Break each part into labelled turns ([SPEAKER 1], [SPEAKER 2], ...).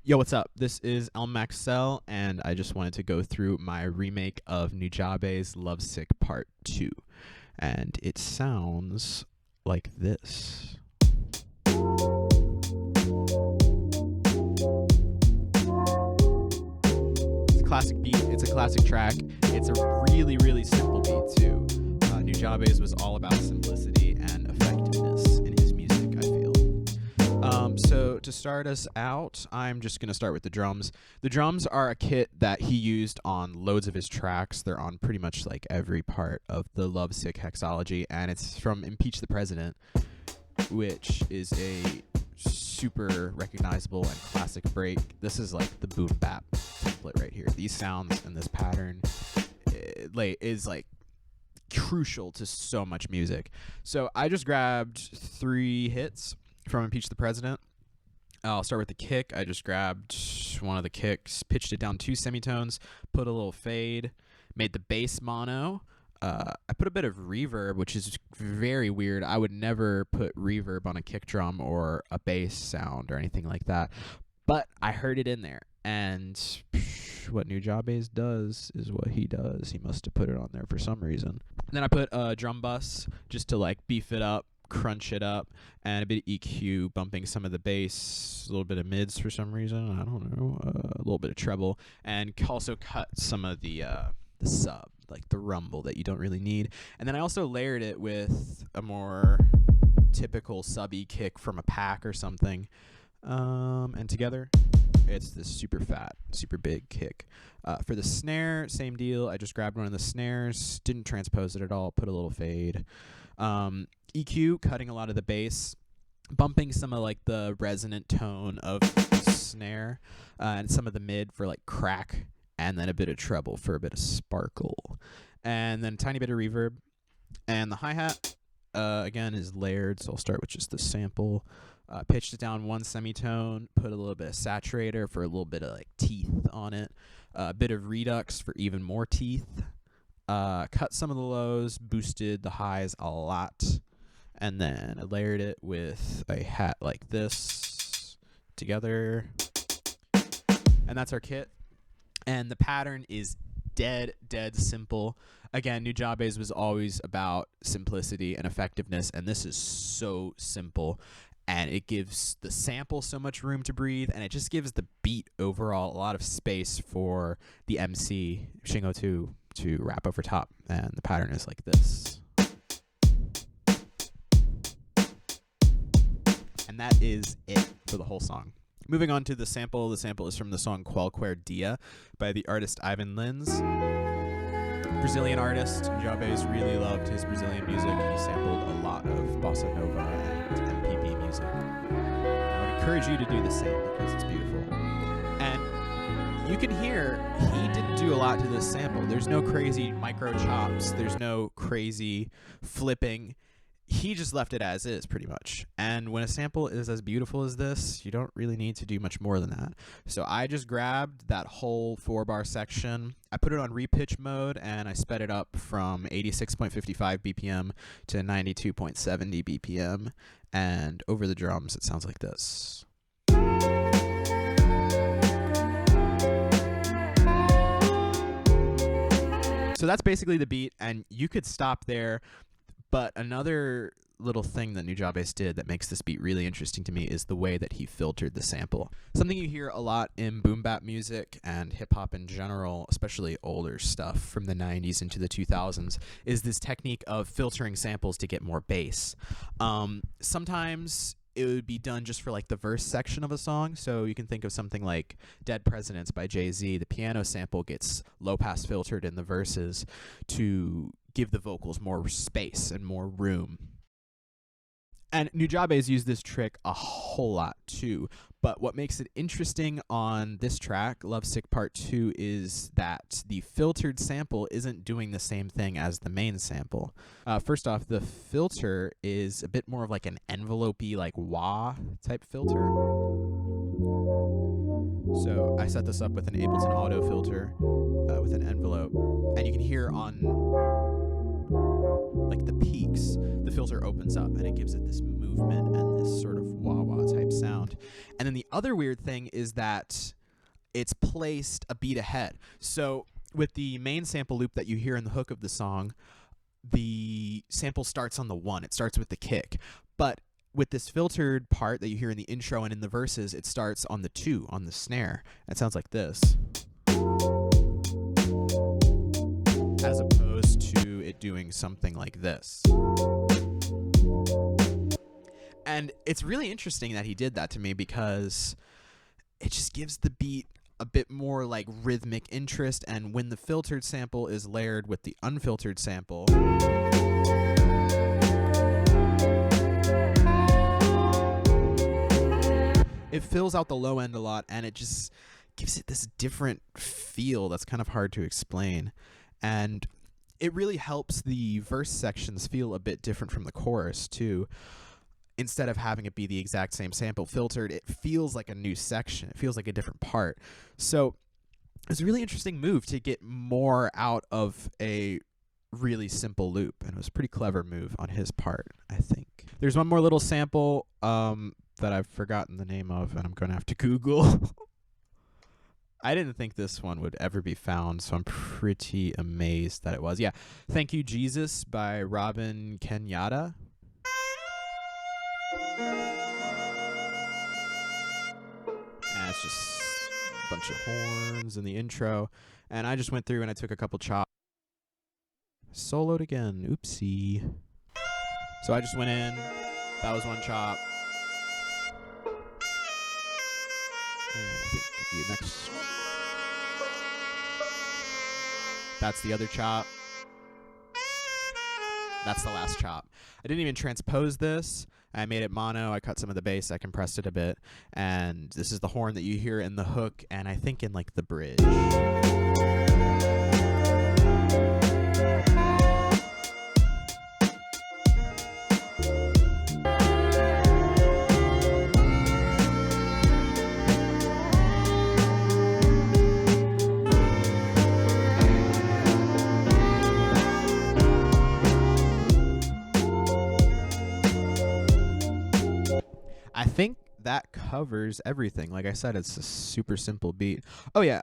[SPEAKER 1] Yo, what's up? This is Maxell, and I just wanted to go through my remake of Nujabes' Luv Sic Part 2. And it sounds like this. It's a classic beat, it's a classic track. It's a really, really simple beat, too. Nujabes was all about simplicity and effectiveness in his music, I feel. So to start us out, I'm just going to start with the drums. The drums are a kit that he used on loads of his tracks. They're on pretty much like every part of the Luv Sic hexology, and it's from Impeach the President, which is a super recognizable and classic break. This is like the boom bap template right here. These sounds and this pattern is like crucial to so much music. So I just grabbed 3 hits from Impeach the President. I'll start with the kick. I just grabbed one of the kicks, pitched it down 2 semitones, put a little fade, made the bass mono. I put a bit of reverb, which is very weird. I would never put reverb on a kick drum or a bass sound or anything like that. But I heard it in there. And what Nujabes does is what he does. He must have put it on there for some reason. And then I put a drum bus just to like beef it up, crunch it up, and a bit of EQ, bumping some of the bass, a little bit of mids for some reason, I don't know, a little bit of treble, and also cut some of the sub, like the rumble that you don't really need. And then I also layered it with a more typical subby kick from a pack or something, and together it's this super fat, super big kick. For the snare, same deal. I just grabbed one of the snares, didn't transpose it at all, put a little fade. EQ, cutting a lot of the bass, bumping some of like the resonant tone of the snare, and some of the mid for like crack, and then a bit of treble for a bit of sparkle, and then a tiny bit of reverb. And the hi-hat, again, is layered, so I'll start with just the sample. Pitched it down 1 semitone, put a little bit of saturator for a little bit of like teeth on it, a bit of redux for even more teeth. Cut some of the lows, boosted the highs a lot, and then I layered it with a hat like this together, and that's our kit. And the pattern is dead simple. Again, Nujabes was always about simplicity and effectiveness, and this is so simple, and it gives the sample so much room to breathe, and it just gives the beat overall a lot of space for the MC Shingo to rap over top. And the pattern is like this. And that is it for the whole song. Moving on to the sample. The sample is from the song Qualquer Dia by the artist Ivan Lins. Brazilian artist. Nujabes really loved his Brazilian music. He sampled a lot of bossa nova and MPB music. I would encourage you to do the same because it's beautiful. And you can hear he didn't do a lot to this sample. There's no crazy micro chops. There's no crazy flipping. He just left it as is, pretty much. And when a sample is as beautiful as this, you don't really need to do much more than that. So I just grabbed that whole 4-bar section. I put it on repitch mode, and I sped it up from 86.55 BPM to 92.70 BPM. And over the drums, it sounds like this. So that's basically the beat, and you could stop there. But another little thing that Nujabes did that makes this beat really interesting to me is the way that he filtered the sample. Something you hear a lot in boom bap music and hip hop in general, especially older stuff from the 90s into the 2000s, is this technique of filtering samples to get more bass. Sometimes it would be done just for like the verse section of a song. So you can think of something like Dead Presidents by Jay-Z. The piano sample gets low pass filtered in the verses to give the vocals more space and more room. And Nujabes used this trick a whole lot too. But what makes it interesting on this track, Luv Sic Part 2, is that the filtered sample isn't doing the same thing as the main sample. First off, the filter is a bit more of like an envelope-y, like wah type filter. So I set this up with an Ableton auto filter with an envelope. And you can hear on like the peaks, the filter opens up and it gives it this move movement and this sort of wah-wah type sound. And then the other weird thing is that it's placed a beat ahead. So with the main sample loop that you hear in the hook of the song, the sample starts on the 1. It starts with the kick. But with this filtered part that you hear in the intro and in the verses, it starts on the 2, on the snare. It sounds like this, as opposed to it doing something like this. And it's really interesting that he did that to me, because it just gives the beat a bit more like rhythmic interest. And when the filtered sample is layered with the unfiltered sample, it fills out the low end a lot, and it just gives it this different feel that's kind of hard to explain. And it really helps the verse sections feel a bit different from the chorus too. Instead of having it be the exact same sample filtered, it feels like a new section. It feels like a different part. So it's a really interesting move to get more out of a really simple loop, and it was a pretty clever move on his part, I think. There's one more little sample that I've forgotten the name of, and I'm going to have to Google. I didn't think this one would ever be found, so I'm pretty amazed that it was. Yeah, Thank You, Jesus by Robin Kenyatta. And it's just a bunch of horns in the intro. And I just went through and I took a couple chops. Soloed again. Oopsie. So I just went in. That was one chop. And I think the next... That's the other chop. That's the last chop. I didn't even transpose this. I made it mono. I cut some of the bass. I compressed it a bit. And this is the horn that you hear in the hook, and I think in like the bridge. I think that covers everything. Like I said, it's a super simple beat. Oh yeah,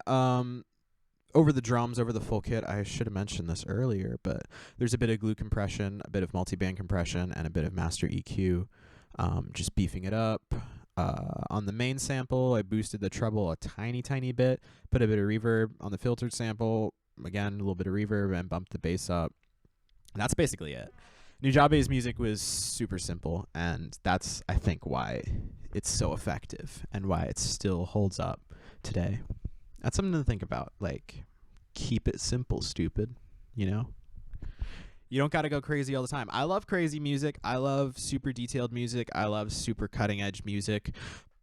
[SPEAKER 1] over the drums, over the full kit, I should have mentioned this earlier, but there's a bit of glue compression, a bit of multi-band compression, and a bit of master EQ, just beefing it up. On the main sample, I boosted the treble a tiny bit, put a bit of reverb. On the filtered sample, again, a little bit of reverb, and bumped the bass up. And that's basically it. Nujabes' music was super simple, and that's, I think, why it's so effective and why it still holds up today. That's something to think about. Like, keep it simple, stupid, you know? You don't got to go crazy all the time. I love crazy music. I love super detailed music. I love super cutting-edge music.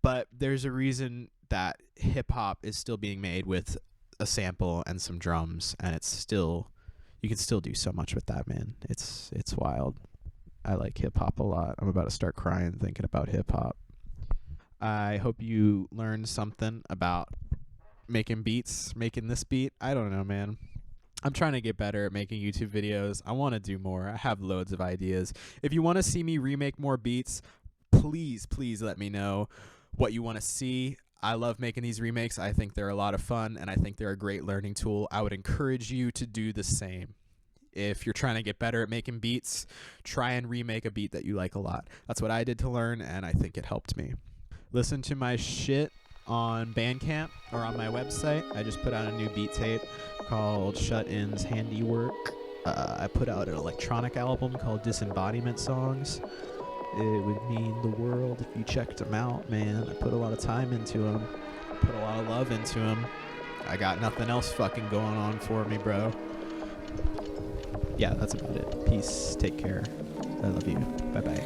[SPEAKER 1] But there's a reason that hip-hop is still being made with a sample and some drums, and it's still... You can still do so much with that, man. It's wild. I like hip-hop a lot. I'm about to start crying thinking about hip-hop. I hope you learned something about making beats, making this beat. I don't know, man. I'm trying to get better at making YouTube videos. I want to do more. I have loads of ideas. If you want to see me remake more beats, please let me know what you want to see. I love making these remakes. I think they're a lot of fun, and I think they're a great learning tool. I would encourage you to do the same. If you're trying to get better at making beats, try and remake a beat that you like a lot. That's what I did to learn, and I think it helped me. Listen to my shit on Bandcamp or on my website. I just put out a new beat tape called Shut-In's Handiwork. I put out an electronic album called Disembodiment Songs. It would mean the world if you checked them out, man. I put a lot of time into them. Put a lot of love into them. I got nothing else fucking going on for me, bro. Yeah, that's about it. Peace. Take care. I love you. Bye-bye.